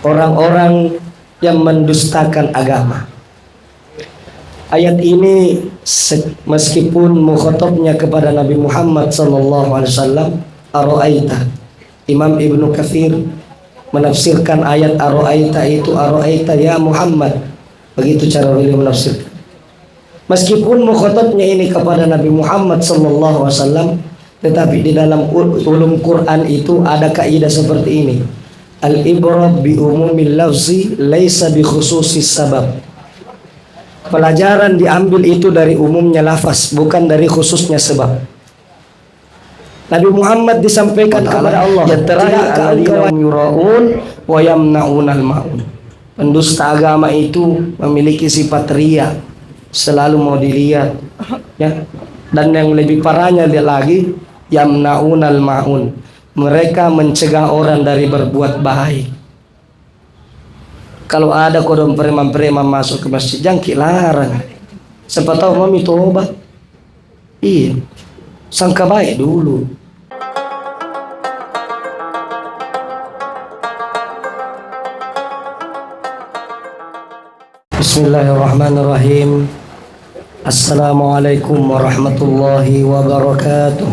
orang-orang yang mendustakan agama. Ayat ini meskipun mukhatabnya kepada Nabi Muhammad SAW, aro'aita. Imam Ibnu Katsir menafsirkan ayat aro'aita itu aro'aita ya Muhammad. Begitu cara beliau menafsirkan. Meskipun mukhatabnya ini kepada Nabi Muhammad SAW, tetapi di dalam ulum Quran itu ada kaidah seperti ini. Al-ibrah bi umumil lafzi laisa bi khususis sabab. Pelajaran diambil itu dari umumnya lafaz, bukan dari khususnya sebab. Nabi Muhammad disampaikan kepada Allah, "Yattara'a alladzina yura'un wa yamna'unal ma'un." Pendusta agama itu memiliki sifat riya, selalu mau dilihat, ya. Dan yang lebih parahnya lagi, yamna'unal ma'un. Mereka mencegah orang dari berbuat baik. Kalau ada kodam preman-preman masuk ke masjid, jangkik larang. Siapa tahu mami tobat. Iya, sangka baik dulu. Bismillahirrahmanirrahim. Assalamualaikum warahmatullahi wabarakatuh.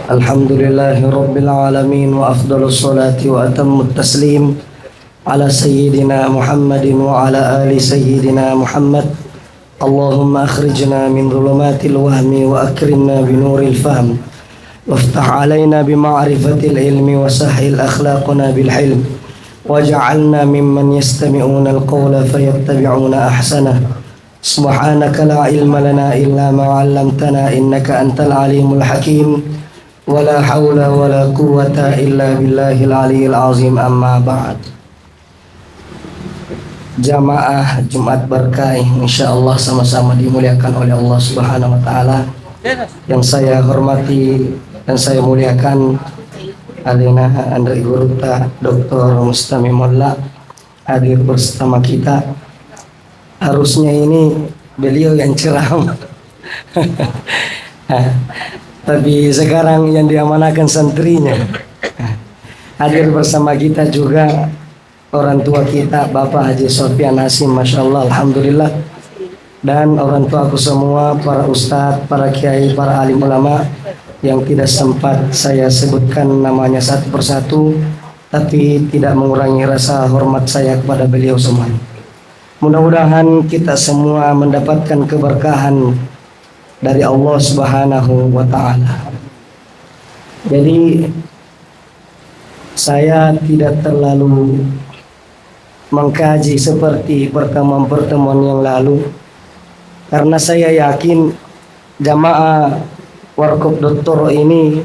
Alhamdulillahi rabbil alamin wa afdalus salati wa atammut taslim ala sayyidina Muhammadin wa ala ali sayyidina Muhammad. Allahumma akhrijna min dhulumatil wahmi wa akrimna binuril fahm waftah alaina bima'rifatil ilmi wa sahhil akhlaqana bil hilm waj'alna mimman yastami'una al-qawla fayattabi'una ahsanah. Subhanaka la ilma lana illa ma 'allamtana innaka antal alimul hakim. Wala haula wala quwwata illa billahil aliyil azim, amma ba'd. Jamaah Jumat berkah insyaallah sama-sama dimuliakan oleh Allah Subhanahu wa taala. Yang saya hormati dan saya muliakan Alina Andri Guruta Dr. Mustami Molla hadir bersama kita. Harusnya ini beliau yang ceramah. Tapi sekarang yang diamanakan santrinya. Hadir bersama kita juga orang tua kita, Bapak Haji Sofyan Hasim, Masya Allah, Alhamdulillah. Dan orang tua aku semua, para ustadz, para kiai, para alim ulama yang tidak sempat saya sebutkan namanya satu persatu, tapi tidak mengurangi rasa hormat saya kepada beliau semua. Mudah-mudahan kita semua mendapatkan keberkahan dari Allah Subhanahu wa ta'ala. Jadi saya tidak terlalu mengkaji seperti pertemuan-pertemuan yang lalu, karena saya yakin jamaah Warkop Doktor ini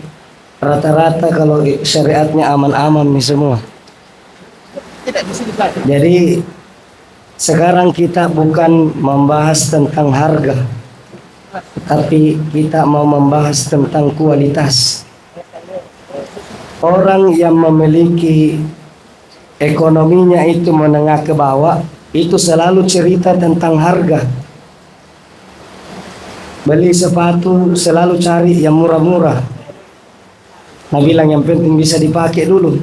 rata-rata kalau syariatnya aman-aman nih semua. Jadi sekarang kita bukan membahas tentang harga, tapi kita mau membahas tentang kualitas. Orang yang memiliki ekonominya itu menengah ke bawah, itu selalu cerita tentang harga. Beli sepatu selalu cari yang murah-murah. Nah, bilang yang penting bisa dipakai dulu.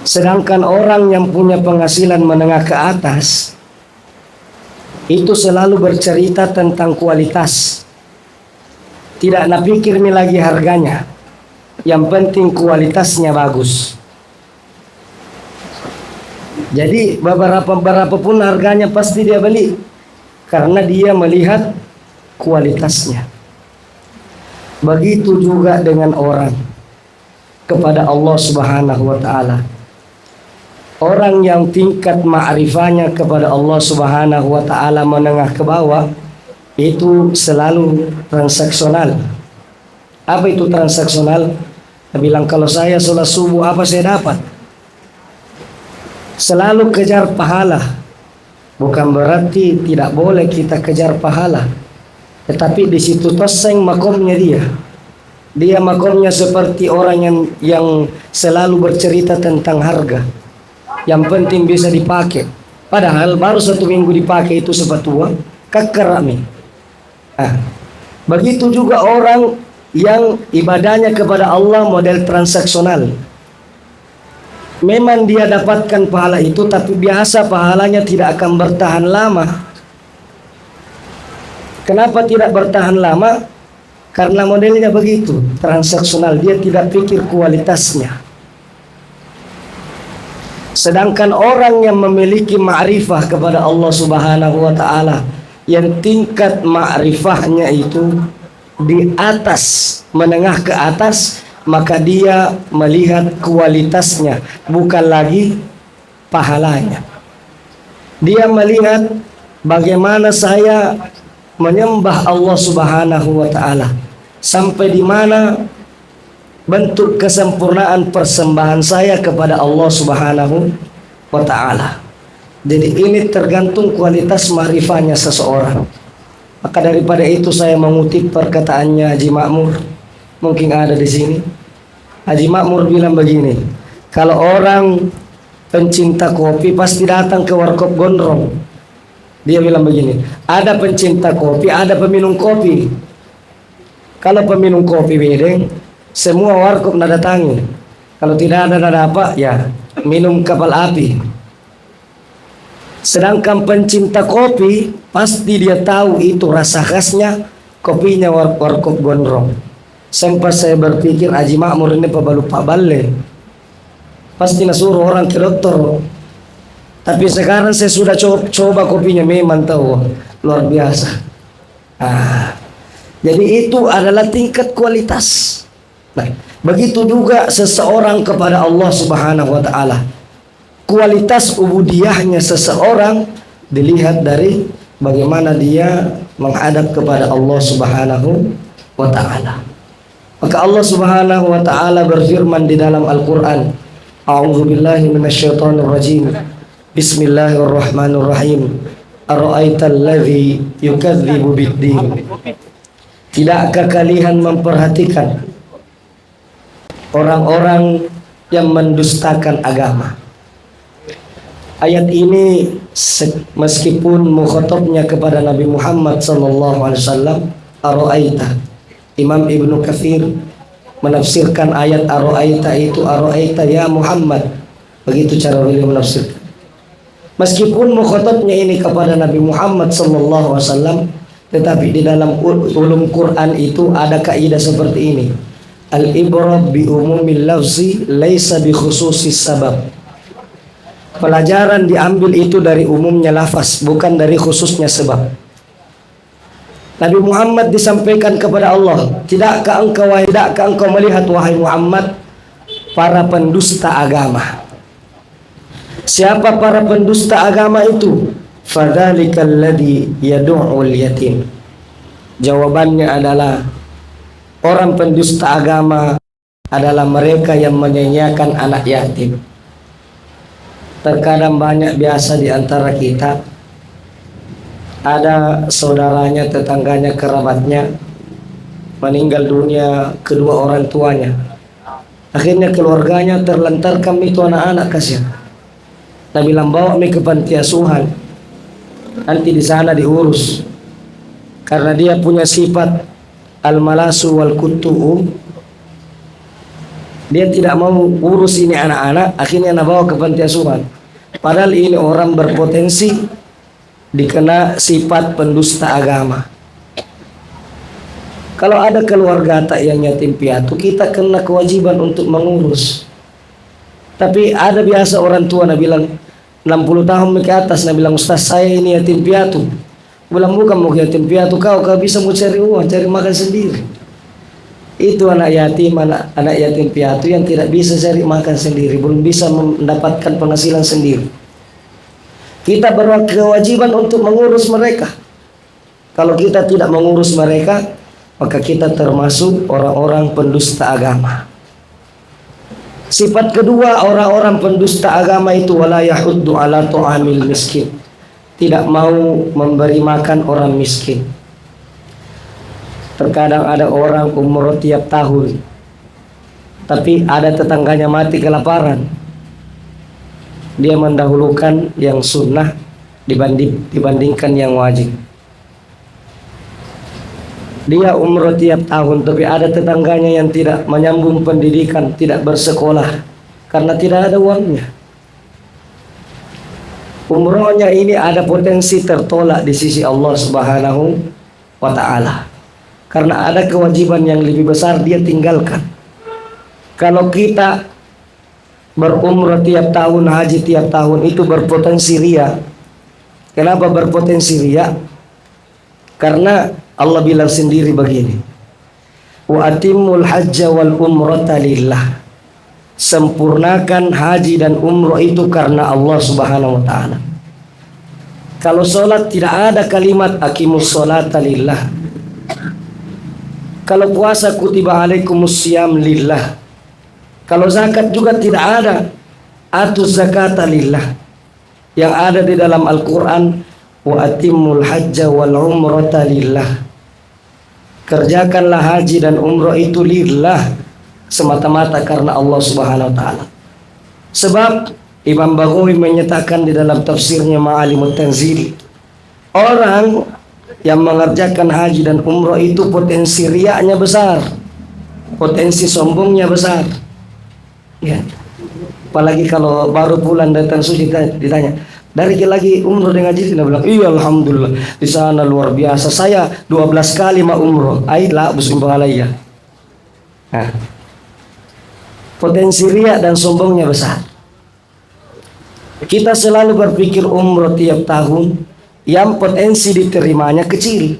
Sedangkan orang yang punya penghasilan menengah ke atas itu selalu bercerita tentang kualitas. Tidak nak pikir nih lagi harganya. Yang penting kualitasnya bagus. Jadi beberapa pun harganya pasti dia beli, karena dia melihat kualitasnya. Begitu juga dengan orang kepada Allah Subhanahu wa ta'ala. Orang yang tingkat ma'rifahnya kepada Allah Subhanahu wa ta'ala menengah ke bawah, itu selalu transaksional. Apa itu transaksional? Dia bilang, kalau saya sholat subuh apa saya dapat? Selalu kejar pahala. Bukan berarti tidak boleh kita kejar pahala, tetapi di situ toseng makomnya dia. Dia makomnya seperti orang yang selalu bercerita tentang harga. Yang penting bisa dipakai. Padahal baru 1 minggu dipakai itu sepatu keker. Begitu juga orang yang ibadahnya kepada Allah model transaksional. Memang dia dapatkan pahala itu, tapi biasa pahalanya tidak akan bertahan lama. Kenapa tidak bertahan lama? Karena modelnya begitu, transaksional. Dia tidak pikir kualitasnya. Sedangkan orang yang memiliki ma'rifah kepada Allah Subhanahu wa ta'ala, yang tingkat ma'rifahnya itu di atas, menengah ke atas, maka dia melihat kualitasnya, bukan lagi pahalanya. Dia melihat bagaimana saya menyembah Allah Subhanahu wa ta'ala, sampai di mana bentuk kesempurnaan persembahan saya kepada Allah Subhanahu wa ta'ala. Jadi ini tergantung kualitas ma'rifahnya seseorang. Maka daripada itu saya mengutip perkataannya Haji Makmur, mungkin ada di sini. Haji Makmur bilang begini, kalau orang pencinta kopi pasti datang ke warkop Gondrong. Dia bilang begini, ada pencinta kopi, ada peminum kopi. Kalau peminum kopi bedeng, semua warkop nada datangi. Kalau tidak ada nada apa, ya minum kapal api. Sedangkan pencinta kopi pasti dia tahu itu rasa khasnya kopinya warkop Gondrong. Sempat saya berpikir Haji Makmur ini lupa balik, pasti nasuruh orang ke dokter. Tapi sekarang saya sudah coba kopinya, memang tahu luar biasa. Jadi itu adalah tingkat kualitas. Nah, begitu juga seseorang kepada Allah Subhanahu wa ta'ala. Kualitas ubudiyahnya seseorang dilihat dari bagaimana dia menghadap kepada Allah Subhanahu wa ta'ala. Maka Allah Subhanahu wa ta'ala berfirman di dalam Al-Qur'an, A'udzubillahi minasyaitonir rajim. Bismillahirrahmanirrahim. Ara'aital ladzi yukadzibu biddin. Tidakkah kalian memperhatikan orang-orang yang mendustakan agama? Ayat ini meskipun mukhatabnya kepada Nabi Muhammad SAW, Ara'aita. Imam Ibnu Katsir menafsirkan ayat Ara'aita itu, Ara'aita ya Muhammad. Begitu cara beliau menafsirkan. Meskipun mukhatabnya ini kepada Nabi Muhammad SAW, tetapi di dalam ulum Quran itu ada kaidah seperti ini. Al-ibrah bi umumil lafzi laisa bi khususis sabab. Pelajaran diambil itu dari umumnya lafaz, bukan dari khususnya sebab. Nabi Muhammad disampaikan kepada Allah, tidakkah engkau melihat wahai Muhammad para pendusta agama? Siapa para pendusta agama itu? Fadzalikal ladzi yad'ul yatim. Jawabannya adalah orang pendusta agama adalah mereka yang menyanyiakan anak yatim. Terkadang banyak biasa di antara kita ada saudaranya, tetangganya, kerabatnya meninggal dunia kedua orang tuanya. Akhirnya keluarganya terlantarkan itu anak-anak kasihan. Nah bilang bawa ke panti asuhan, nanti di sana diurus. Karena dia punya sifat al-malasu wal kutu'u, dia tidak mau urus ini anak-anak, akhirnya bawa ke panti asuhan. Padahal ini orang berpotensi dikena sifat pendusta agama. Kalau ada keluarga tak yang yatim piatu, kita kena kewajiban untuk mengurus. Tapi ada biasa orang tua bilang 60 tahun ke atas, bilang Ustaz saya ini yatim piatu. Bilang bukan mau yatim piatu, kau bisa mau cari uang, cari makan sendiri. Itu anak yatim, anak yatim piatu yang tidak bisa cari makan sendiri, belum bisa mendapatkan penghasilan sendiri. Kita berkewajiban untuk mengurus mereka. Kalau kita tidak mengurus mereka, maka kita termasuk orang-orang pendusta agama. Sifat kedua orang-orang pendusta agama itu wala yahuddu ala tu'amil miskin. Tidak mau memberi makan orang miskin. Terkadang ada orang umur tiap tahun, tapi ada tetangganya mati kelaparan. Dia mendahulukan yang sunnah dibandingkan yang wajib. Dia umroh tiap tahun, tapi ada tetangganya yang tidak menyambung pendidikan, tidak bersekolah karena tidak ada uangnya. Umrohnya ini ada potensi tertolak di sisi Allah Subhanahu wa Ta'ala, karena ada kewajiban yang lebih besar dia tinggalkan. Kalau kita berumrah tiap tahun, haji tiap tahun, itu berpotensi ria. Kenapa berpotensi ria? Karena Allah bilang sendiri begini, wa atimul hajja wal umrata lillah. Sempurnakan haji dan umrah itu karena Allah Subhanahu wa Ta'ala. Kalau sholat tidak ada kalimat aqimus sholata lillah. Kalau puasa kutiba alaikumus syiyam lillah. Kalau zakat juga tidak ada atuz zakata lillah. Yang ada di dalam Al-Quran, wa atimul hajja wal umrata lillah. Kerjakanlah haji dan umrah itu lillah, semata-mata karena Allah Subhanahu wa Ta'ala. Sebab Imam Baghawi menyatakan di dalam tafsirnya Ma'alimut Tanzil, orang yang mengerjakan haji dan umrah itu potensi riaknya besar, potensi sombongnya besar, ya. Apalagi kalau baru pulang datang suci ditanya, dari lagi umroh dengan haji, dia bilang, iya alhamdulillah di sana luar biasa, saya 12 kali mau umroh, ayolah busumbang alaiya. Nah, potensi riak dan sombongnya besar. Kita selalu berpikir umroh tiap tahun yang potensi diterimanya kecil,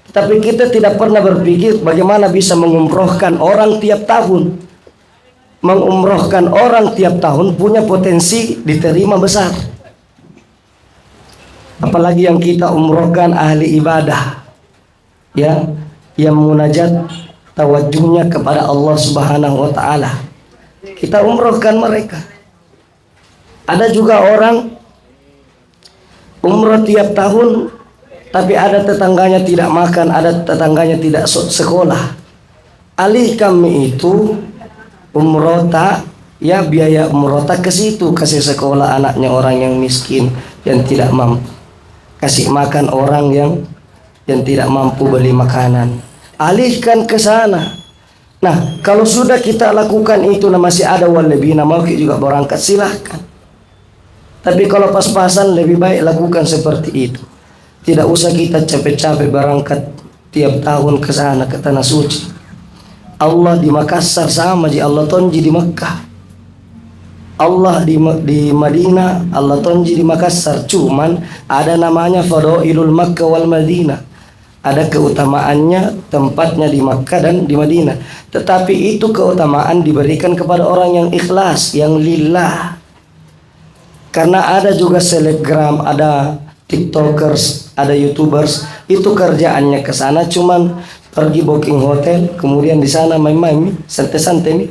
tapi kita tidak pernah berpikir bagaimana bisa mengumrohkan orang tiap tahun. Mengumrohkan orang tiap tahun punya potensi diterima besar. Apalagi yang kita umrohkan ahli ibadah, ya, yang munajat tawajuhnya kepada Allah Subhanahu wa Ta'ala, kita umrohkan mereka. Ada juga orang umroh tiap tahun, tapi ada tetangganya tidak makan, ada tetangganya tidak sekolah. Alih kami itu umroh tak, ya biaya umroh tak ke situ, kasih sekolah anaknya orang yang miskin yang tidak mampu, kasih makan orang yang tidak mampu beli makanan, alihkan ke sana. Nah, kalau sudah kita lakukan itu, nah masih ada walebina mau juga berangkat, silahkan. Tapi kalau pas-pasan lebih baik lakukan seperti itu. Tidak usah kita capek-capek berangkat tiap tahun ke sana, ke tanah suci. Allah di Makassar sama aja Allah tonji di Mekkah. Allah di Madinah, Allah tonji di Makassar. Cuman ada namanya Fadailul Makkah wal Madinah. Ada keutamaannya, tempatnya di Makkah dan di Madinah. Tetapi itu keutamaan diberikan kepada orang yang ikhlas, yang lillah. Karena ada juga selebgram, ada tiktokers, ada youtubers, itu kerjaannya ke sana cuman pergi booking hotel, kemudian di sana main-main, santai-santai,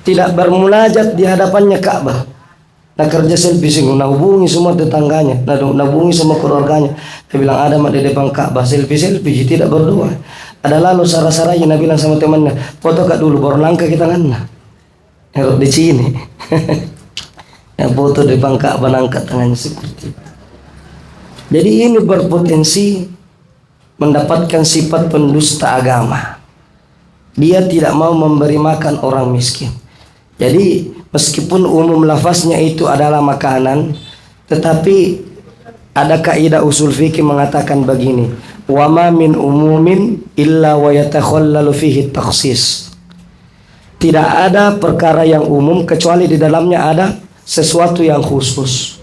tidak bermunajat di hadapannya Ka'bah. Nah kerja selfie sing, nah hubungi semua tetangganya, nah hubungi semua keluarganya. Dia bilang ada mak di depan Ka'bah selfie, tidak berdoa. Ada lalu sarah-sarahnya, nah bilang sama temannya, foto kak dulu, baru langkah kita ngana. Di sini. Yang foto depan Ka'bah angkat tangannya seperti itu. Jadi ini berpotensi mendapatkan sifat pendusta agama. Dia tidak mau memberi makan orang miskin. Jadi meskipun umum lafaznya itu adalah makanan, tetapi ada kaidah usul fikih mengatakan begini, wa ma min umumin illa wa yatakhallalu fihi takhsis. Tidak ada perkara yang umum kecuali di dalamnya ada sesuatu yang khusus.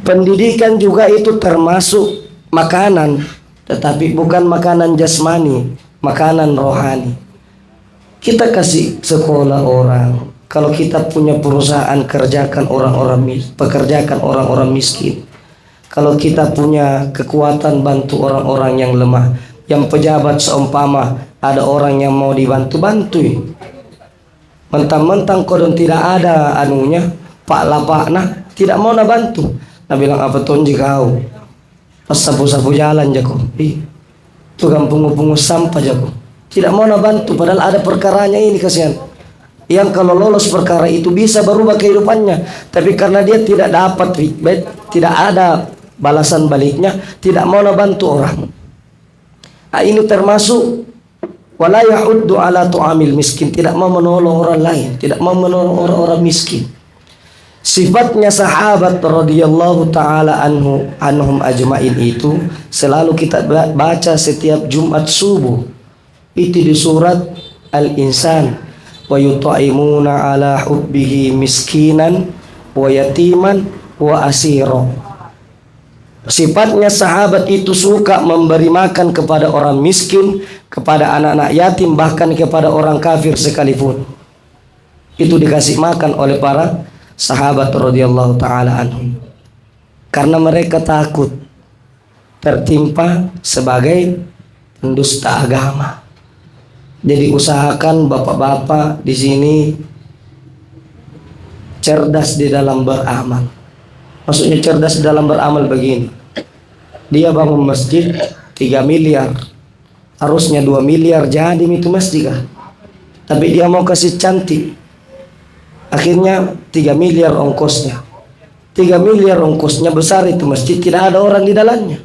Pendidikan juga itu termasuk makanan, tetapi bukan makanan jasmani, makanan rohani. Kita kasih sekolah orang. Kalau kita punya perusahaan, pekerjakan orang-orang miskin. Kalau kita punya kekuatan, bantu orang-orang yang lemah. Yang pejabat seumpama ada orang yang mau dibantu, bantu. Mentang-mentang kodon tidak ada anunya, pak lapak nah tidak mau na bantu. Nah bilang apa tonji kau, pas sapu-sapu jalan jago, tukang pungut-pungut sampah jago, tidak mau na bantu. Padahal ada perkaranya ini, kasihan. Yang kalau lolos perkara itu bisa berubah kehidupannya, tapi karena dia tidak dapat, tidak ada balasan baliknya, tidak mau na bantu orang. Ini termasuk wala yahuddu ala tu'amil miskin, tidak mau menolong orang lain, tidak mau menolong orang-orang miskin. Sifatnya sahabat radhiyallahu taala anhum ajmain itu selalu kita baca setiap Jumat subuh. Itu di surat Al-Insan, wa yut'imuna ala hubbihi miskinan wa yatiman wa asira. Sifatnya sahabat itu suka memberi makan kepada orang miskin, kepada anak-anak yatim, bahkan kepada orang kafir sekalipun. Itu dikasih makan oleh para sahabat radhiyallahu taala anhum. Karena mereka takut tertimpa sebagai pendusta agama. Jadi usahakan bapak-bapak di sini cerdas di dalam beramal. Maksudnya cerdas di dalam beramal begini. Dia bangun masjid 3 miliar. Harusnya 2 miliar jadi itu masjid kah? Tapi dia mau kasih cantik. Akhirnya 3 miliar ongkosnya. 3 miliar ongkosnya besar itu masjid, tidak ada orang di dalamnya.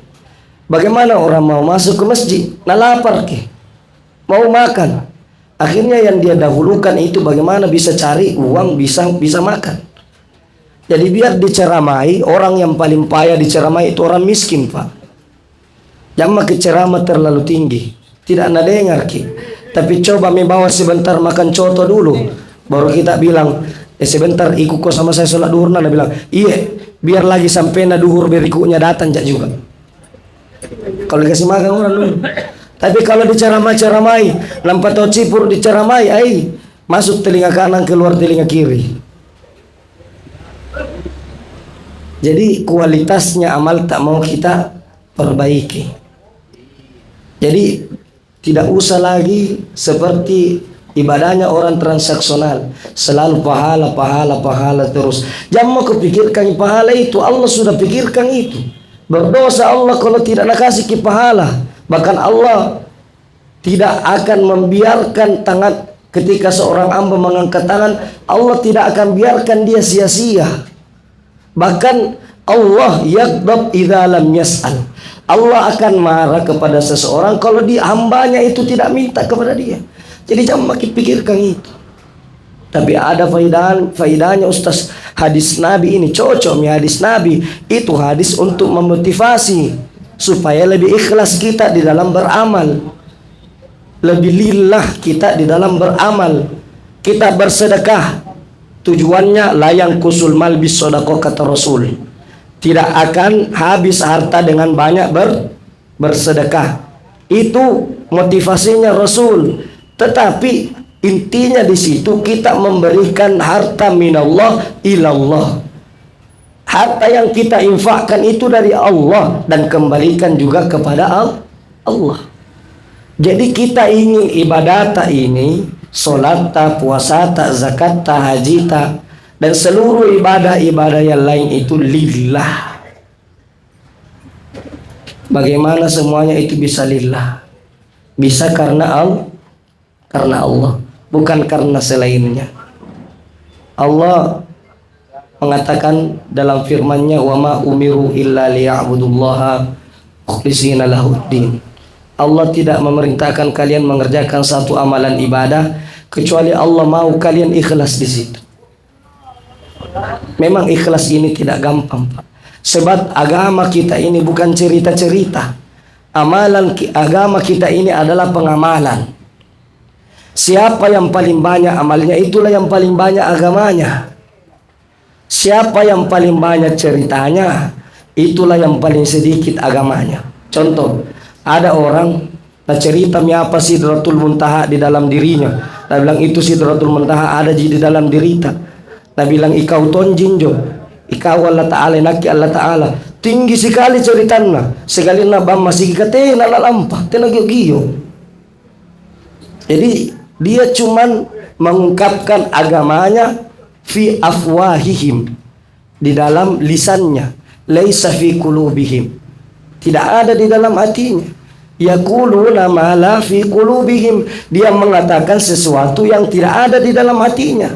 Bagaimana orang mau masuk ke masjid? Nah lapar ke? Mau makan. Akhirnya yang dia dahulukan itu bagaimana bisa cari uang, bisa makan. Jadi biar diceramai, orang yang paling payah diceramai itu orang miskin, Pak. Jangan ke ceramah terlalu tinggi, tidak ada dengar ki. Tapi coba membawa sebentar makan coto dulu, baru kita bilang sebentar ikut kau sama saya sholat duhur. Nana bilang iya, biar lagi sampai na duhur berikutnya datang jak juga. Kalau dikasih makan orang dulu. Tapi kalau diceramai, nampak tau cipur diceramai, masuk telinga kanan keluar telinga kiri. Jadi kualitasnya amal tak mau kita perbaiki. Jadi tidak usah lagi seperti ibadahnya orang transaksional, selalu pahala terus. Jangan mau kepikirkan pahala itu, Allah sudah pikirkan itu. Berdosa Allah kalau tidak nak kasih ki pahala. Bahkan Allah tidak akan membiarkan tangan ketika seorang hamba mengangkat tangan, Allah tidak akan biarkan dia sia-sia. Bahkan Allah yaghdab idza lam yas'al. Allah akan marah kepada seseorang kalau dia hambanya itu tidak minta kepada dia. Jadi jangan makin pikirkan itu. Tapi ada faedahnya Ustaz. Hadis Nabi ini cocok ya, hadis Nabi itu hadis untuk memotivasi supaya lebih ikhlas kita di dalam beramal, lebih lillah kita di dalam beramal. Kita bersedekah tujuannya layang kusul mal bis sedekah, kata Rasul. Tidak akan habis harta dengan banyak bersedekah. Itu motivasinya Rasul. Tetapi intinya di situ kita memberikan harta minallah ilallah. Harta yang kita infakkan itu dari Allah dan kembalikan juga kepada Allah. Jadi kita ingin ibadat ini, solat, puasa, zakat, haji, dan seluruh ibadah-ibadah yang lain itu lillah. Bagaimana semuanya itu bisa lillah? Bisa karena Allah, bukan karena selainnya. Allah mengatakan dalam firman-Nya, "Wa ma umiru illa liya'budullaha mukhlishina lahuddin." Allah tidak memerintahkan kalian mengerjakan satu amalan ibadah kecuali Allah mau kalian ikhlas di situ. Memang ikhlas ini tidak gampang, Pak. Sebab agama kita ini bukan cerita-cerita. Agama kita ini adalah pengamalan. Siapa yang paling banyak amalnya, itulah yang paling banyak agamanya. Siapa yang paling banyak ceritanya, itulah yang paling sedikit agamanya. Contoh, ada orang tak cerita apa Sidratul Muntaha di dalam dirinya. Dia bilang itu Sidratul Muntaha ada di dalam derita. Dia bilang ikau tonjinjo, ikau Allah Ta'ala, naki Allah Ta'ala. Tinggi sekali ceritanya. Sekali nabam masih katena lampah, tenagyo-gyo. Jadi dia cuman mengungkapkan agamanya fi afwahihim, di dalam lisannya, laisa fi qulubihim, tidak ada di dalam hatinya. Yaquluna ma la fi qulubihim, dia mengatakan sesuatu yang tidak ada di dalam hatinya.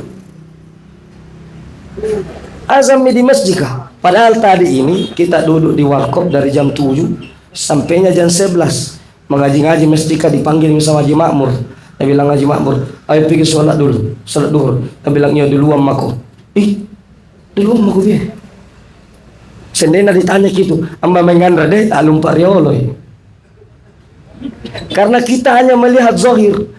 Azam di masjid. Padahal tadi ini kita duduk di warkop dari jam 7 sampainya jam 11. Mengaji-ngaji mesti dipanggil sama Haji Makmur. Dia bilang Haji Makmur, ayo pergi sholat dulu, sholat duhur. Dia bilang iya duluan mako. Duluan mako biar. Sendena ditanya gitu, amba mengandra deh alum pariolo. Karena kita hanya melihat zahir.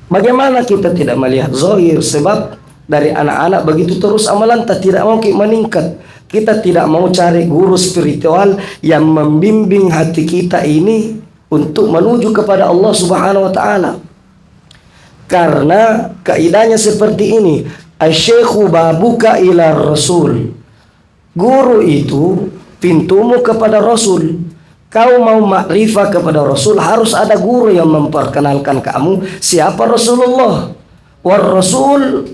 Bagaimana kita tidak melihat zahir? Sebab dari anak-anak begitu terus amalan tidak mau meningkat. Kita tidak mau cari guru spiritual yang membimbing hati kita ini untuk menuju kepada Allah Subhanahu wa taala. Karena kaidahnya seperti ini, asy-syaikhu babuka ila rasul. Guru itu pintumu kepada Rasul. Kau mau makrifah kepada Rasul, harus ada guru yang memperkenalkan kamu siapa Rasulullah. War rasul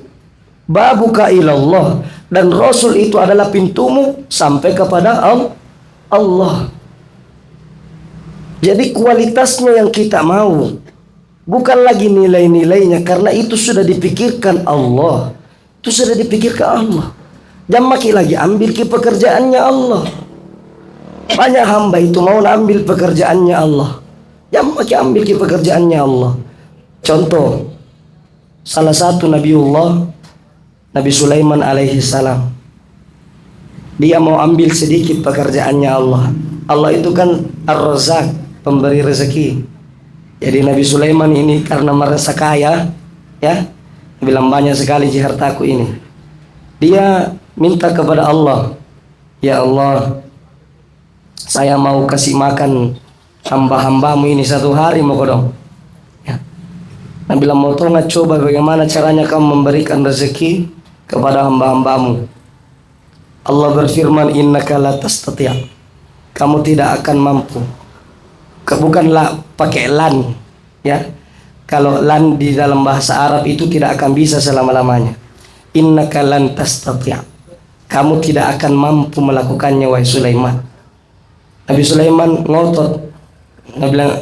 babuka ilallah, dan Rasul itu adalah pintumu sampai kepada Allah. Jadi kualitasnya yang kita mau, bukan lagi nilai-nilainya, karena itu sudah dipikirkan Allah. Itu sudah dipikirkan Allah. Jangan maki lagi ambil ke pekerjaannya Allah. Banyak hamba itu mau ambil pekerjaannya Allah. Jangan maki ambil ke pekerjaannya Allah. Contoh, salah satu Nabiullah, Nabi Sulaiman alaihi salam. Dia mau ambil sedikit pekerjaannya Allah. Allah itu kan Ar-Razzaq, pemberi rezeki. Jadi Nabi Sulaiman ini karena merasa kaya, ya, bilang banyak sekali hartaku ini. Dia minta kepada Allah, ya Allah, saya mau kasih makan hamba-hambamu ini satu hari mau kodong. Ya. Nabi bilang mau tahu nggak, coba bagaimana caranya kamu memberikan rezeki kepada hamba-hambamu. Allah berfirman, innaka la tastati'. Kamu tidak akan mampu. Bukanlah pakai lan, ya. Kalau lan di dalam bahasa Arab itu tidak akan bisa selama-lamanya. Innaka lan tastati'. Kamu tidak akan mampu melakukannya wahai Sulaiman. Nabi Sulaiman ngotot. Nabi bilang,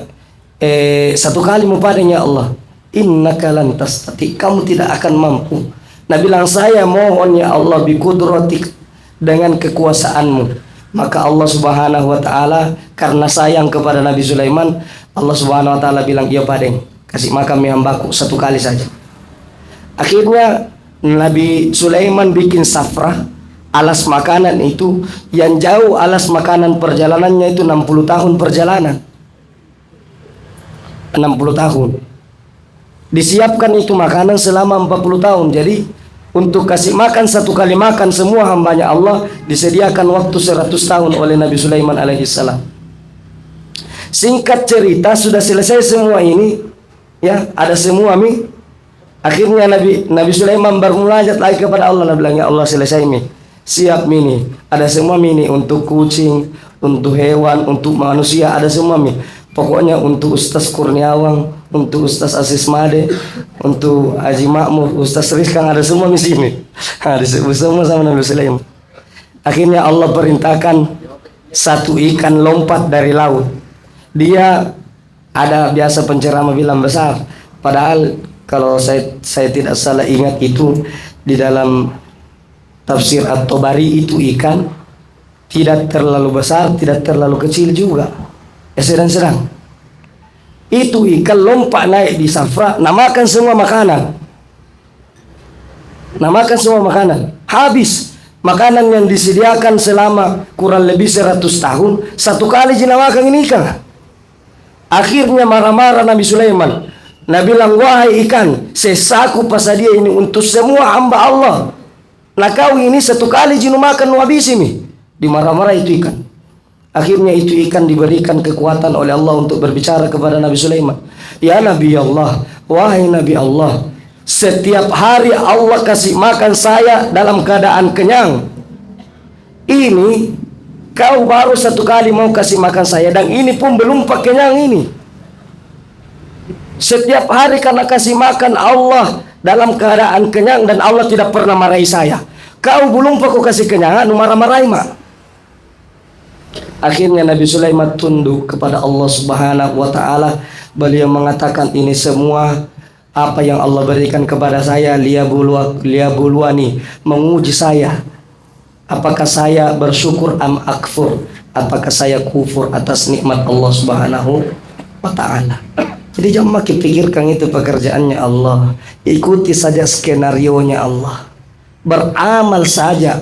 satu kali mau padanya Allah. Innaka lan tastati'. Kamu tidak akan mampu. Nabi bilang, saya mohon ya Allah bi kudratik, dengan kekuasaanmu. Maka Allah Subhanahu wa taala karena sayang kepada Nabi Sulaiman, Allah Subhanahu wa taala bilang, iya padeng, kasih makan hambaku satu kali saja. Akhirnya Nabi Sulaiman bikin safrah, alas makanan itu yang jauh, alas makanan perjalanannya itu 60 tahun perjalanan. 60 tahun. Disiapkan itu makanan selama 40 tahun. Jadi untuk kasih makan satu kali makan semua hambanya Allah disediakan waktu 100 tahun oleh Nabi Sulaiman alaihissalam. Singkat cerita, sudah selesai semua ini, ya, ada semua mi. Akhirnya Nabi Sulaiman bermunajat lagi kepada Allah. Nabi bilang, ya Allah, selesai mi, siap mini, ada semua mini, untuk kucing, untuk hewan, untuk manusia, ada semua mi. Pokoknya untuk Ustaz Kurniawang, untuk Ustaz Aziz Made, untuk Haji Makmur, Ustaz Rizkan, ada semua di sini. Disebut semua sama Nabi Sulaiman. Akhirnya Allah perintahkan satu ikan lompat dari laut. Dia ada biasa penceramah bilang besar. Padahal kalau saya tidak salah ingat itu di dalam tafsir At-Tabari itu ikan tidak terlalu besar, tidak terlalu kecil juga. Ya sedang-sedang. Itu ikan lompat naik di safra, namakan semua makanan. Namakan semua makanan. Habis makanan yang disediakan selama kurang lebih 100 tahun, satu kali dinamakan ini ikan. Akhirnya marah-marah Nabi Sulaiman. Nabi bilang, wahai ikan, sesaku pasadia ini untuk semua hamba Allah. Nah kau ini satu kali jinu makan wabisi mi. Dimarah-marah itu ikan. Akhirnya itu ikan diberikan kekuatan oleh Allah untuk berbicara kepada Nabi Sulaiman. Ya Nabi Allah, wahai Nabi Allah, setiap hari Allah kasih makan saya dalam keadaan kenyang. Ini kau baru satu kali mau kasih makan saya, dan ini pun belum pakai kenyang ini. Setiap hari karena kasih makan Allah dalam keadaan kenyang, dan Allah tidak pernah marahi saya. Kau belum pakai kasih kenyangan, marah-marahi mak. Akhirnya Nabi Sulaiman tunduk kepada Allah Subhanahu wa taala. Beliau mengatakan, ini semua apa yang Allah berikan kepada saya, liyabuluani, menguji saya. Apakah saya bersyukur am akfur, apakah saya kufur atas nikmat Allah Subhanahu wa ta'ala. Jadi jangan makin pikirkan itu pekerjaannya Allah. Ikuti saja skenarionya Allah. Beramal saja.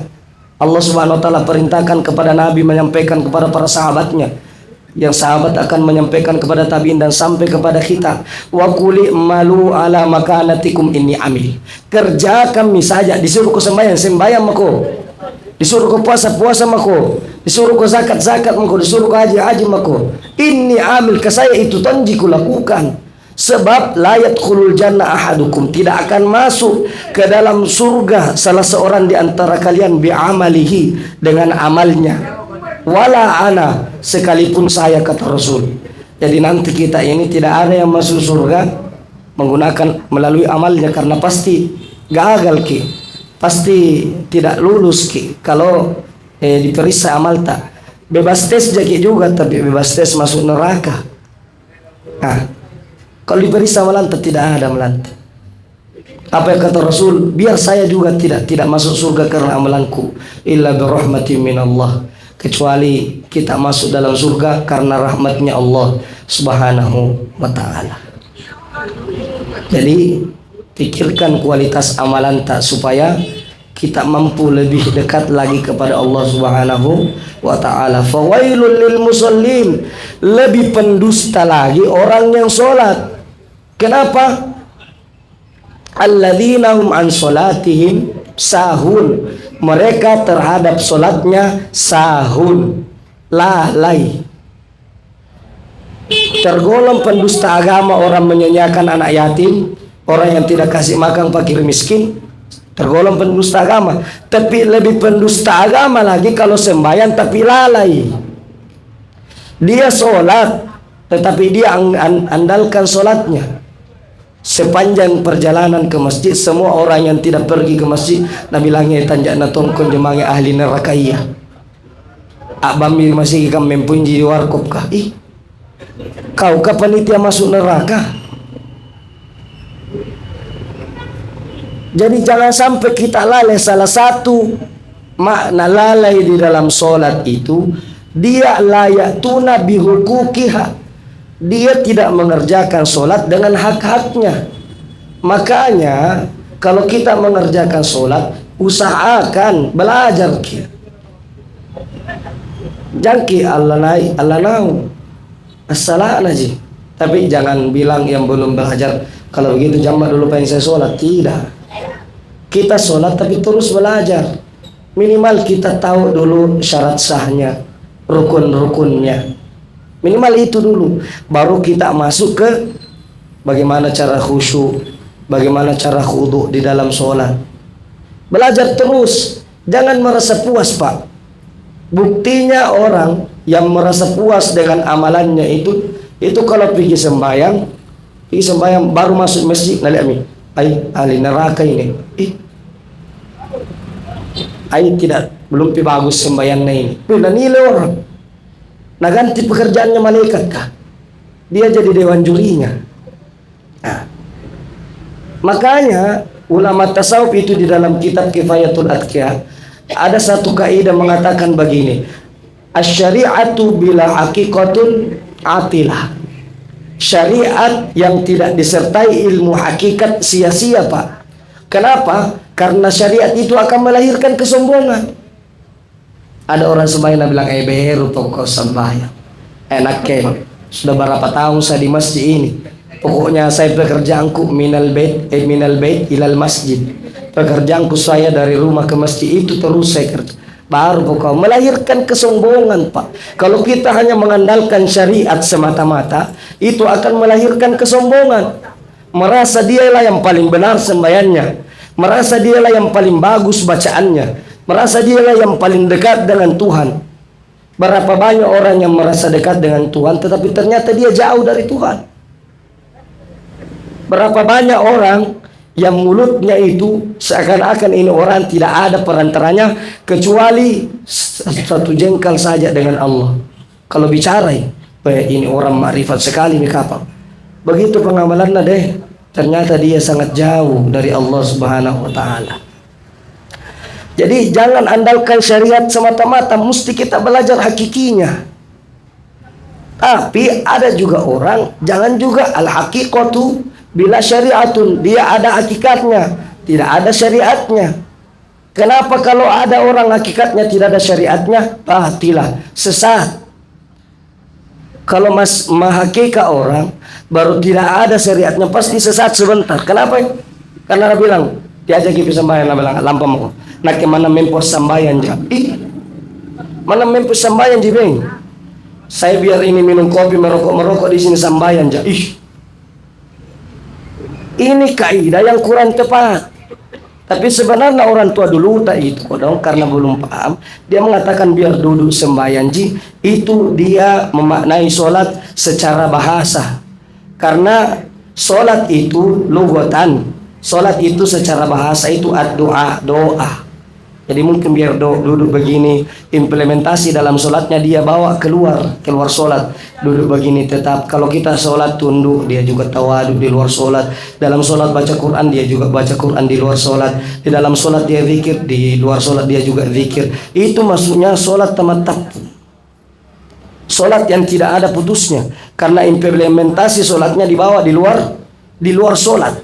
Allah Subhanahu wa ta'ala perintahkan kepada Nabi menyampaikan kepada para sahabatnya. Yang sahabat akan menyampaikan kepada tabi'in dan sampai kepada kita. Wa quli malu ala makanatikum inni amil. Kerjakan saja. Disuruh ku sembahyang mako. Disuruh ku puasa mako. Disuruh ku zakat mako. Disuruh ku haji mako. Inni amil, ke saya itu tanji ku lakukan. Sebab la yadkhulul jannah ahadukum, tidak akan masuk ke dalam surga salah seorang di antara kalian bi'amalihi, dengan amalnya, wala ana, sekalipun saya, kata Rasul. Jadi nanti kita ini tidak ada yang masuk surga menggunakan melalui amalnya, karena pasti gagal ki, pasti tidak lulus ki kalau diperiksa amal tak. Bebas tes jadi juga, tapi bebas tes masuk neraka. Nah, kalau diperiksa melantar, tidak ada melantar. Apa yang kata Rasul? Biar saya juga tidak masuk surga karena amalanku, illa birahmatin minallah, kecuali kita masuk dalam surga karena rahmatnya Allah Subhanahu wa ta'ala. Jadi pikirkan kualitas amalan tak, supaya kita mampu lebih dekat lagi kepada Allah Subhanahu wa ta'ala. Fawailul lil musallin, lebih pendusta lagi orang yang sholat. Kenapa? Alladzina hum an sholatihim sahun, mereka terhadap sholatnya sahun, lalai. Tergolong pendusta agama orang menyanyiakan anak yatim, orang yang tidak kasih makan fakir miskin, tergolong pendusta agama. Tapi lebih pendusta agama lagi kalau sembahyang tapi lalai. Dia sholat, tetapi dia andalkan sholatnya. Sepanjang perjalanan ke masjid, semua orang yang tidak pergi ke masjid, Nabi langit tanjak na tongkon jemangi ahli neraka iya. Abamir masih ikam mempunji di warkop kah? Ih, kau kah panitia masuk neraka? Jadi jangan sampai kita lalai. Salah satu makna lalai di dalam sholat itu, dia layak tuna bihukukiha, dia tidak mengerjakan sholat dengan hak-haknya. Makanya kalau kita mengerjakan sholat, usahakan belajar ki. Jangki Allah nahu as-salat aja. Tapi jangan bilang yang belum belajar, kalau begitu jamak dulu pengen saya sholat. Tidak. Kita sholat tapi terus belajar. Minimal kita tahu dulu syarat sahnya, rukun-rukunnya. Minimal itu dulu. Baru kita masuk ke bagaimana cara khusyuk, bagaimana cara khudu di dalam sholat. Belajar terus. Jangan merasa puas, Pak. Buktinya orang yang merasa puas dengan amalannya itu kalau pergi sembahyang baru masuk masjid, nali ahli neraka ini. Belum bagus sembahyangnya ini. Bila nilai orang. Nah, ganti pekerjaannya malaikat kah? Dia jadi dewan jurinya. Nah, makanya ulama tasawuf itu di dalam kitab Kifayatul Atqiya ada satu kaidah mengatakan begini: asy-syari'atu bila haqiqatun atilah. Syariat yang tidak disertai ilmu hakikat sia-sia, Pak. Kenapa? Karena syariat itu akan melahirkan kesombongan. Ada orang sembahyang bilang, beru pokok sembahyang enak ke, sudah berapa tahun saya di masjid ini, pokoknya saya pekerjaanku minal bait ilal masjid, pekerjaanku saya dari rumah ke masjid itu terus saya kerja. Baru pokok melahirkan kesombongan, Pak. Kalau kita hanya mengandalkan syariat semata-mata, itu akan melahirkan kesombongan. Merasa dialah yang paling benar sembahyangnya, merasa dialah yang paling bagus bacaannya, merasa dialah yang paling dekat dengan Tuhan. Berapa banyak orang yang merasa dekat dengan Tuhan, tetapi ternyata dia jauh dari Tuhan. Berapa banyak orang yang mulutnya itu seakan-akan ini orang tidak ada perantaranya kecuali satu jengkal saja dengan Allah. Kalau bicara ini orang makrifat sekali nih kapal. Begitu pengamalannya ternyata dia sangat jauh dari Allah Subhanahu wa ta'ala. Jadi jangan andalkan syariat semata-mata, mesti kita belajar hakikinya. Tapi ada juga orang, jangan juga al-haqiqatu bila syariatun, dia ada hakikatnya, tidak ada syariatnya. Kenapa kalau ada orang hakikatnya tidak ada syariatnya? Batilah, sesat. Kalau mahakika orang baru tidak ada syariatnya, pasti sesat sebentar. Kenapa? Karena dia bilang, diajak kita sembahyang, dia bilang, lampa mo. Nak mana mempos sambayan ja. Mana mempos sambayan ji beng? Saya biar ini minum kopi, merokok di sini sambayan ja. Ini kaidah yang kurang tepat. Tapi sebenarnya orang tua dulu tak itu dong, karena belum paham. Dia mengatakan biar duduk sembahyang ji. Itu dia memaknai solat secara bahasa. Karena solat itu lugatan. Solat itu secara bahasa itu ad-doa, doa. Jadi mungkin biar duduk begini, implementasi dalam solatnya dia bawa keluar solat, duduk begini tetap. Kalau kita solat tunduk, dia juga tawaduk di luar solat. Dalam solat baca Quran, dia juga baca Quran di luar solat. Di dalam solat dia zikir, di luar solat dia juga zikir. Itu maksudnya solat tamatap, solat yang tidak ada putusnya. Karena implementasi solatnya dibawa di luar solat.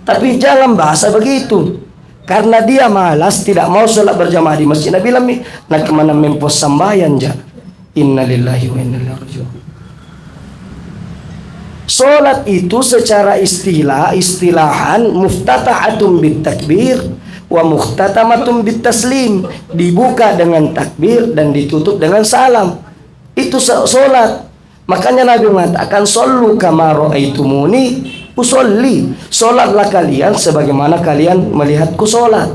Tapi jangan bahasa begitu. Karena dia malas, tidak mau sholat berjamaah di masjid. Nabi bilang, nak kemana mempos sambayan ja. Innalillahi wa inna ilaihi raji'un. Sholat itu secara istilahan muftatahatun bit takbir wa muhtatamatun bit taslim. Dibuka dengan takbir dan ditutup dengan salam. Itu sholat. Makanya Nabi mengatakan, sallu kama ra'aitumuni usolli, solatlah kalian sebagaimana kalian melihatku solat.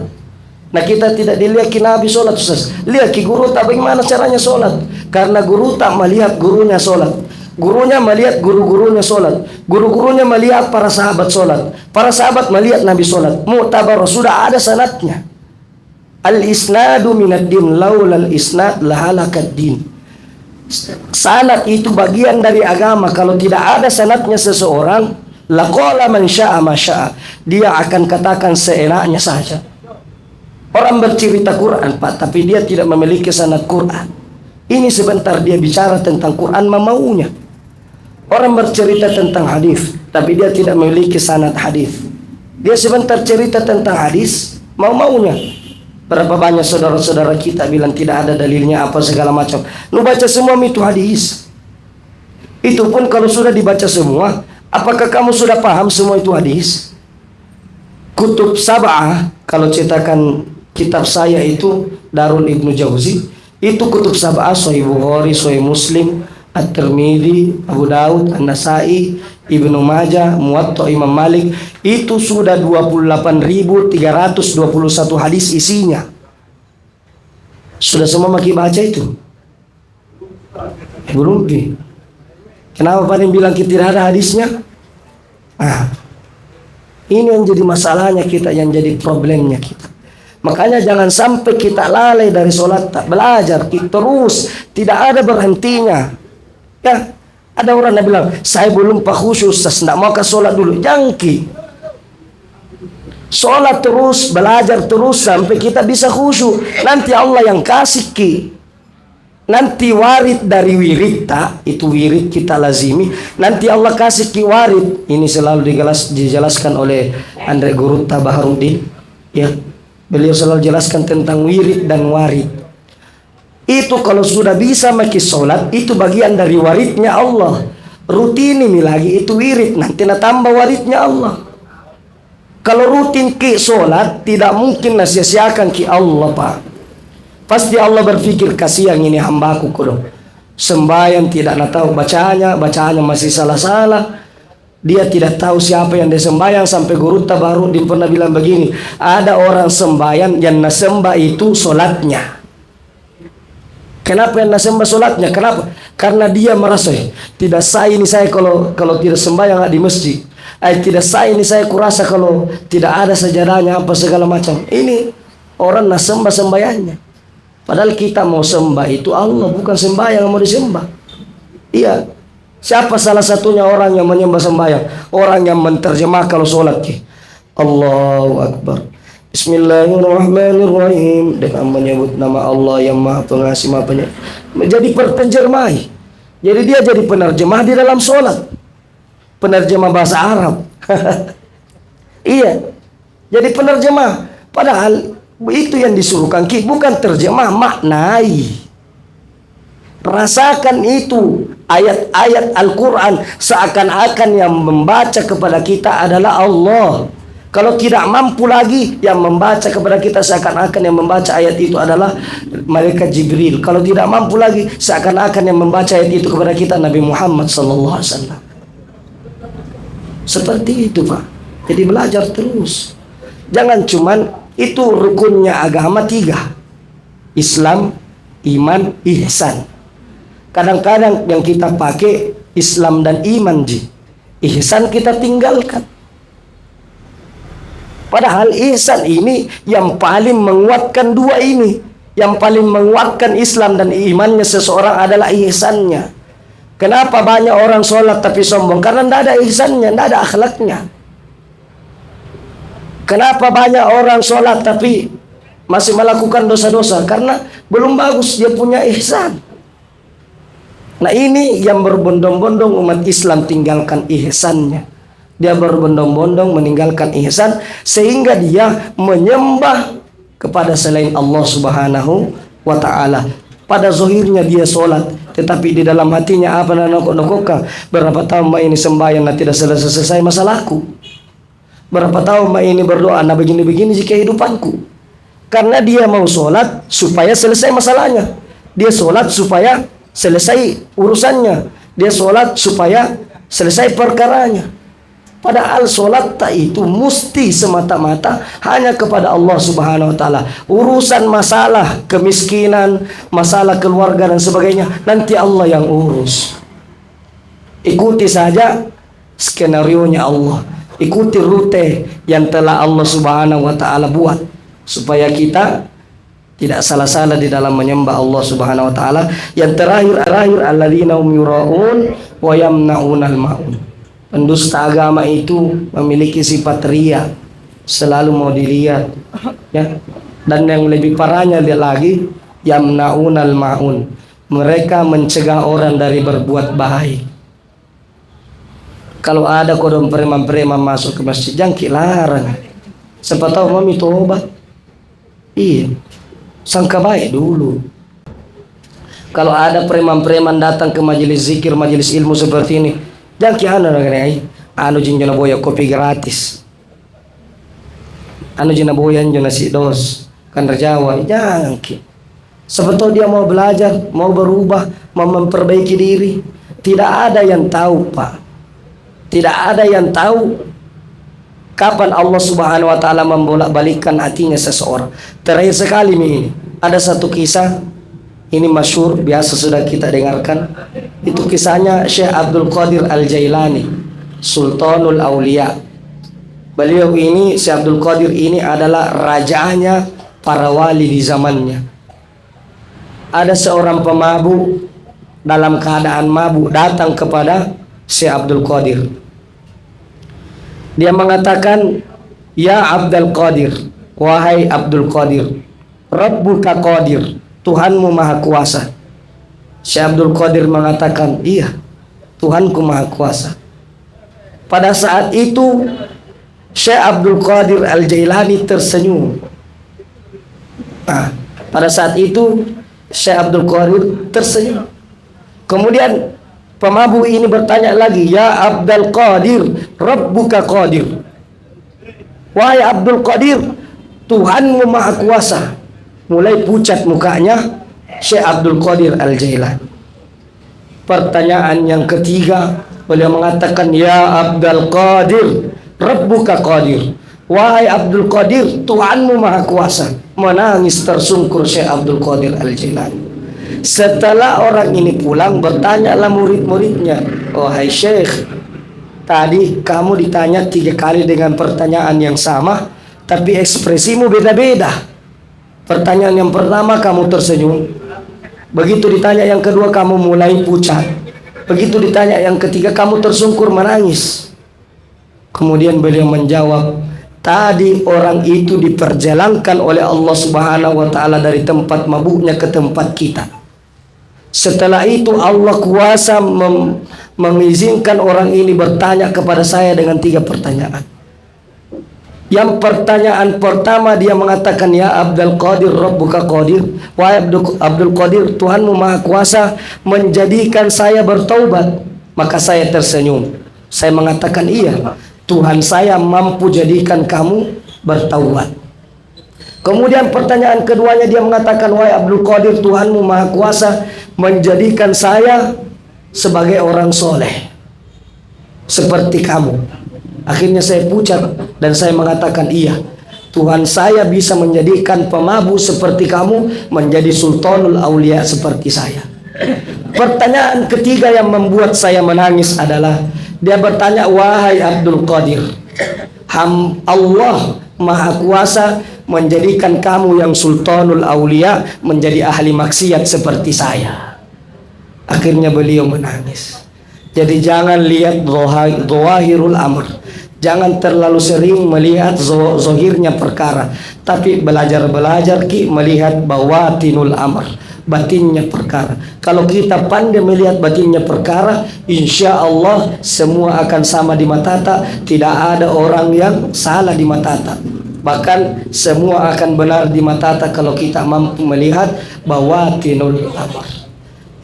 Nah kita tidak dilihat Nabi solat, lihat guru tak bagaimana caranya solat. Karena guru tak melihat gurunya solat, gurunya melihat guru-gurunya solat, guru-gurunya melihat para sahabat solat, para sahabat melihat Nabi solat. Mu'tabar, sudah ada sanadnya. Al-isnadu minad din, laulal isnad lahalakat din. Sanad itu bagian dari agama. Kalau tidak ada sanadnya seseorang, laqala man syaa ma syaa, dia akan katakan seenaknya saja. Orang bercerita Quran, Pak, tapi dia tidak memiliki sanad Quran. Ini sebentar dia bicara tentang Quran maunya. Orang bercerita tentang hadis, tapi dia tidak memiliki sanad hadis. Dia sebentar cerita tentang hadis maunya. Berapa banyak saudara-saudara kita bilang tidak ada dalilnya apa segala macam. Lu baca semua itu hadis. Itu pun kalau sudah dibaca semua, apakah kamu sudah paham semua itu hadis? Kutub Sab'ah, kalau cetakan kitab saya itu Darul Ibnu Jauzi, itu kutub Sab'ah, Sahih Bukhari, Sahih Muslim, At-Tirmidzi, Abu Daud, An-Nasai, Ibnu Majah, Muwatta Imam Malik, itu sudah 28.321 hadis isinya. Sudah semua maki baca itu? Belum. Kenapa pada bilang kita tidak ada hadisnya? Ini yang jadi masalahnya kita, yang jadi problemnya kita. Makanya jangan sampai kita lalai dari sholat, tak belajar kita terus, tidak ada berhentinya. Ya, ada orang yang bilang, saya belum khusyuk, saya tidak mau ke sholat dulu. Jangki. Sholat terus, belajar terus sampai kita bisa khusyuk. Nanti Allah yang kasih ki. Nanti warid dari wirid, itu wirid kita lazimi. Nanti Allah kasih ki warid. Ini selalu dijelaskan oleh Andre Gurutta Baharudin. Ya, beliau selalu jelaskan tentang wirid dan warid. Itu kalau sudah bisa maki sholat, itu bagian dari waridnya Allah. Rutin ini lagi itu wirid, nanti tambah waridnya Allah. Kalau rutin ki sholat, tidak mungkin sia-siakan ki Allah, Pak. Pasti Allah berpikir, kasihan ini hambaku kudu. Sembahyang tidak tahu bacanya masih salah-salah. Dia tidak tahu siapa yang disembahyang. Sampai Guru Tabarudin pernah bilang begini, ada orang sembahyang yang nasembah itu sholatnya. Kenapa yang nasembah sholatnya? Kenapa? Karena dia merasa tidak sah ini saya kalau tidak sembahyang di masjid. Tidak sah ini saya kurasa kalau tidak ada sajadahnya apa segala macam. Ini orang nasembah sembahyangnya. Padahal kita mau sembah itu Allah, bukan sembahyang yang mau disembah. Iya. Siapa salah satunya orang yang menyembah sembahyang? Orang yang menterjemah kalau sholat. Allahu Akbar. Bismillahirrahmanirrahim, dengan menyebut nama Allah yang Maha Pengasih Maha Penyayang. Menjadi penterjemah. Jadi dia jadi penerjemah di dalam sholat, penerjemah bahasa Arab. Iya, jadi penerjemah. Padahal itu yang disuruhkan bukan terjemah, maknai. Rasakan itu ayat-ayat Al-Quran seakan-akan yang membaca kepada kita adalah Allah. Kalau tidak mampu lagi, yang membaca kepada kita seakan-akan yang membaca ayat itu adalah malaikat Jibril. Kalau tidak mampu lagi, seakan-akan yang membaca ayat itu kepada kita Nabi Muhammad SAW. Seperti itu, Pak. Jadi belajar terus. Jangan cuman itu rukunnya agama 3. Islam, iman, ihsan. Kadang-kadang yang kita pakai Islam dan iman, ihsan kita tinggalkan. Padahal ihsan ini yang paling menguatkan 2 ini. Yang paling menguatkan Islam dan imannya seseorang adalah ihsannya. Kenapa banyak orang sholat tapi sombong? Karena tidak ada ihsannya, tidak ada akhlaknya. Kenapa banyak orang sholat tapi masih melakukan dosa-dosa? Karena belum bagus dia punya ihsan. Nah ini yang berbondong-bondong umat Islam tinggalkan ihsannya. Dia berbondong-bondong meninggalkan ihsan sehingga dia menyembah kepada selain Allah Subhanahu wa ta'ala. Pada zahirnya dia sholat, tetapi di dalam hatinya apa nokok-nokokkan. Berapa tahun ini sembahyang dan tidak selesai masalahku. Berapa tahun ini berdoa nah begini-begini jika kehidupanku. Karena dia mau sholat supaya selesai masalahnya. Dia sholat supaya selesai urusannya. Dia sholat supaya selesai perkaranya. Padahal sholat itu mesti semata-mata hanya kepada Allah Subhanahu wa ta'ala. Urusan masalah kemiskinan, masalah keluarga dan sebagainya, nanti Allah yang urus. Ikuti saja skenario-nya Allah. Ikuti rute yang telah Allah Subhanahu wa ta'ala buat, supaya kita tidak salah-salah di dalam menyembah Allah Subhanahu wa ta'ala. Yang terakhir alladzina hum yura'un wa yamna'unal ma'un. Pendusta agama itu memiliki sifat ria, selalu mau dilihat, ya. Dan yang lebih parahnya dia lagi, yamnaunal maun, mereka mencegah orang dari berbuat baik. Kalau ada kodam preman-preman masuk ke masjid, jangkit larang. Siapa tahu mami tobat. Iya, sangka baik dulu. Kalau ada preman-preman datang ke majelis zikir, majelis ilmu seperti ini, jangan kiana anu jinjana boya kopi gratis, anu jina boyan jana si dos kan Jawa, jangan ki. Sebetulnya dia mau belajar, mau berubah, mau memperbaiki diri. Tidak ada yang tahu, Pak. Tidak ada yang tahu kapan Allah Subhanahu wa ta'ala membolak-balikkan hatinya seseorang. Terakhir sekali ini ada satu kisah. Ini masyhur, biasa sudah kita dengarkan. Itu kisahnya Syekh Abdul Qadir Al-Jailani, Sultanul Aulia. Beliau ini, Syekh Abdul Qadir ini adalah rajanya para wali di zamannya. Ada seorang pemabuk dalam keadaan mabuk datang kepada Syekh Abdul Qadir. Dia mengatakan, "Ya Abdul Qadir, wahai Abdul Qadir, Rabbuka Qadir, Tuhanmu Maha Kuasa." Syekh Abdul Qadir mengatakan, "Iya, Tuhanku Maha Kuasa." Pada saat itu Syekh Abdul Qadir Al-Jailani tersenyum. Nah, pada saat itu Syekh Abdul Qadir tersenyum. Kemudian pemabuk ini bertanya lagi, "Ya Abdul Qadir, Rabbuka Qadir." Wahai Abdul Qadir, Tuhanmu Maha Kuasa. Mulai pucat mukanya Syekh Abdul Qadir Al-Jailani. Pertanyaan yang ketiga, beliau mengatakan, "Ya Abdul Qadir, Rabbuka Qadir." Wahai Abdul Qadir, Tuhanmu Maha Kuasa. Menangis tersungkur Syekh Abdul Qadir Al-Jailani. Setelah orang ini pulang, bertanyalah murid-muridnya, "Wahai Syekh, tadi kamu ditanya 3 kali dengan pertanyaan yang sama, tapi ekspresimu beda-beda. Pertanyaan yang pertama kamu tersenyum, begitu ditanya yang kedua kamu mulai pucat, begitu ditanya yang ketiga kamu tersungkur menangis." Kemudian beliau menjawab, Tadi orang itu diperjalankan oleh Allah Subhanahu wa taala dari tempat mabuknya ke tempat kita. Setelah itu Allah kuasa mengizinkan orang ini bertanya kepada saya dengan 3 pertanyaan. Yang pertanyaan pertama dia mengatakan, ya Abdul Qadir Rabbuka Qadir. Wahai Abdul Qadir, Tuhanmu Maha Kuasa menjadikan saya bertaubat. Maka saya tersenyum. Saya mengatakan, iya, Tuhan saya mampu jadikan kamu bertaubat. Kemudian pertanyaan keduanya dia mengatakan, wahai Abdul Qadir, Tuhanmu Maha Kuasa menjadikan saya sebagai orang soleh seperti kamu. Akhirnya saya pucat dan saya mengatakan, iya, Tuhan saya bisa menjadikan pemabuk seperti kamu menjadi sultanul aulia seperti saya. Pertanyaan ketiga yang membuat saya menangis adalah dia bertanya, wahai Abdul Qadir, Allah Maha Kuasa menjadikan kamu yang sultanul aulia menjadi ahli maksiat seperti saya. Akhirnya beliau menangis. Jadi jangan lihat zahirul amr, jangan terlalu sering melihat zahirnya perkara, tapi belajar melihat bawatinul amr, batinnya perkara. Kalau kita pandai melihat batinnya perkara, insya Allah semua akan sama di mata Allah. Tidak ada orang yang salah di mata Allah. Bahkan semua akan benar di mata Allah kalau kita mampu melihat bawatinul amr.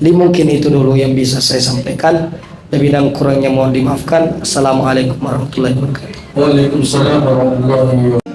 Jadi mungkin itu dulu yang bisa saya sampaikan. Lebih dan kurangnya mohon dimaafkan. Assalamualaikum warahmatullahi wabarakatuh. Waalaikumsalam warahmatullahi wabarakatuh.